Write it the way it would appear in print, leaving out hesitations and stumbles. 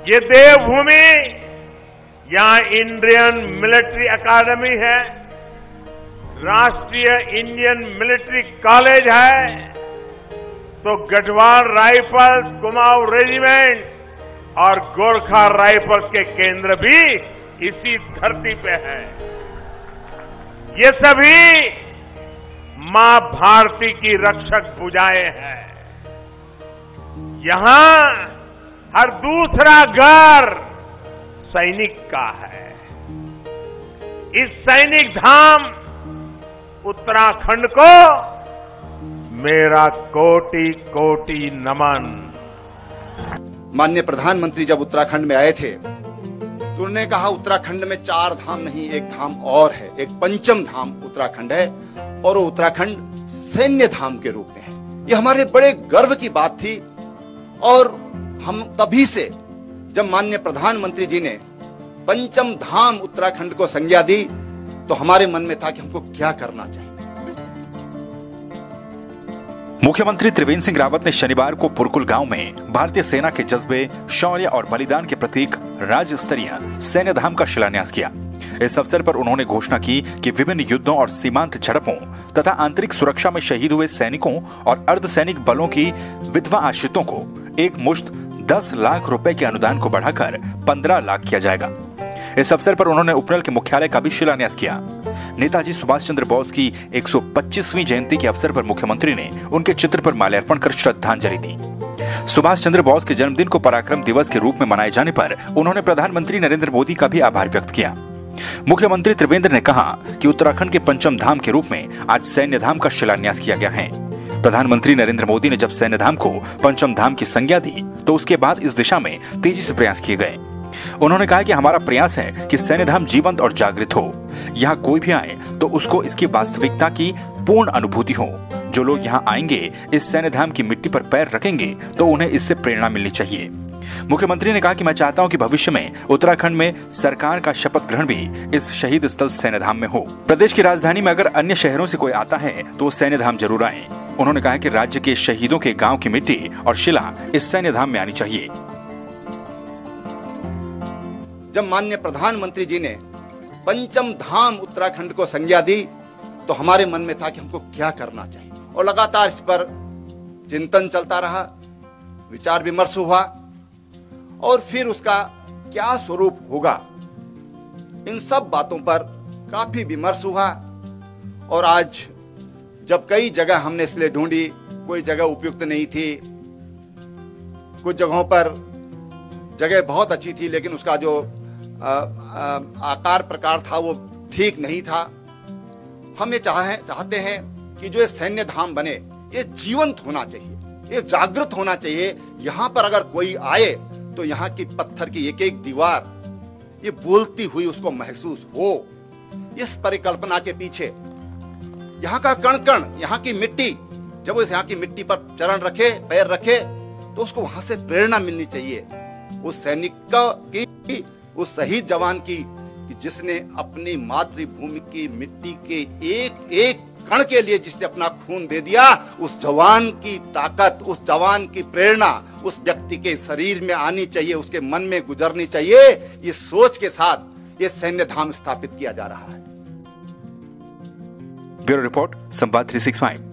ये देवभूमि, यहाँ Indian military academy है, राष्ट्रीय इंडियन मिलिट्री कॉलेज है, तो गढ़वाल राइफल्स, कुमाऊं रेजिमेंट और गोरखा राइफल्स के केंद्र भी इसी धरती पे है। ये सभी मां भारती की रक्षक भुजाएं हैं। यहां हर दूसरा घर सैनिक का है। इस सैनिक धाम उत्तराखंड को मेरा कोटि कोटि नमन। माननीय प्रधानमंत्री जब उत्तराखंड में आए थे तो उन्होंने कहा उत्तराखंड में 4 धाम नहीं, एक धाम और है, एक पंचम धाम उत्तराखंड है, और वो उत्तराखंड सैन्य धाम के रूप में है। ये हमारे बड़े गर्व की बात थी। और हम तभी से जब माननीय प्रधानमंत्री जी ने पंचम धाम उत्तराखंड को संज्ञा दी तो हमारे मन में था कि हमको क्या करना चाहिए। मुख्यमंत्री त्रिवेंद्र सिंह रावत ने शनिवार को पुरकुल गांव में भारतीय सेना के जज्बे, शौर्य और बलिदान के प्रतीक राज्य स्तरीय सैन्य धाम का शिलान्यास किया। इस अवसर पर उन्होंने घोषणा की कि विभिन्न युद्धों और सीमांत झड़पों तथा आंतरिक सुरक्षा में शहीद हुए सैनिकों और अर्धसैनिक बलों की विधवा आश्रितों को एक मुश्त 10 लाख रुपए के अनुदान को बढ़ाकर 15 लाख किया जाएगा। इस अवसर पर उन्होंने उपनल के मुख्यालय का भी शिलान्यास किया। नेताजी सुभाष चंद्र बोस की 125वीं जयंती के अवसर पर मुख्यमंत्री ने उनके चित्र पर माल्यार्पण कर श्रद्धांजलि दी। सुभाष चंद्र बोस के जन्मदिन को पराक्रम दिवस के रूप में मनाए जाने पर उन्होंने प्रधानमंत्री नरेंद्र मोदी का भी आभार व्यक्त किया। मुख्यमंत्री त्रिवेंद्र ने कहा कि उत्तराखंड के पंचम धाम के रूप में आज सैन्य धाम का शिलान्यास किया गया है। प्रधानमंत्री नरेंद्र मोदी ने जब सैन्य धाम को पंचम धाम की संज्ञा दी तो उसके बाद इस दिशा में तेजी से प्रयास किए गए। उन्होंने कहा कि हमारा प्रयास है कि सैन्य धाम जीवंत और जागृत हो। यहाँ कोई भी आए तो उसको इसकी वास्तविकता की पूर्ण अनुभूति हो। जो लोग यहाँ आएंगे, इस सैन्य धाम की मिट्टी पर पैर रखेंगे तो उन्हें इससे प्रेरणा मिलनी चाहिए। मुख्यमंत्री ने कहा कि मैं चाहता हूं कि भविष्य में उत्तराखंड में सरकार का शपथ ग्रहण भी इस शहीद स्थल सैन्य धाम में हो। प्रदेश की राजधानी में अगर अन्य शहरों से कोई आता है तो सैन्य धाम जरूर आए। उन्होंने कहा कि राज्य के शहीदों के गांव की मिट्टी और शिला इस सैन्य धाम में आनी चाहिए। जब माननीय प्रधानमंत्री जी ने पंचम धाम उत्तराखंड को संज्ञा दी तो हमारे मन में था कि हमको क्या करना चाहिए, और लगातार इस पर चिंतन चलता रहा, विचार विमर्श हुआ, और फिर उसका क्या स्वरूप होगा, इन सब बातों पर काफी विमर्श हुआ। और आज जब कई जगह हमने इसलिए ढूंढी, कोई जगह उपयुक्त नहीं थी, कुछ जगहों पर जगह बहुत अच्छी थी लेकिन उसका जो आकार प्रकार था वो ठीक नहीं था। हम ये चाहते हैं कि जो ये सैन्य धाम बने, ये जीवंत होना चाहिए, ये जागृत होना चाहिए। यहाँ पर अगर कोई आए तो यहाँ की पत्थर की एक एक दीवार ये बोलती हुई उसको महसूस हो। इस परिकल्पना के पीछे यहाँ का कण कण, यहाँ की मिट्टी, जब उस यहाँ की मिट्टी पर चरण रखे, पैर रखे, तो उसको वहां से प्रेरणा मिलनी चाहिए उस सैनिक की, उस शहीद जवान की, कि जिसने अपनी मातृभूमि की मिट्टी के एक एक कण के लिए जिसने अपना खून दे दिया। उस जवान की ताकत, उस जवान की प्रेरणा उस व्यक्ति के शरीर में आनी चाहिए, उसके मन में गुजरनी चाहिए। ये सोच के साथ ये सैन्य धाम स्थापित किया जा रहा है। ब्यूरो रिपोर्ट, संवाद 365।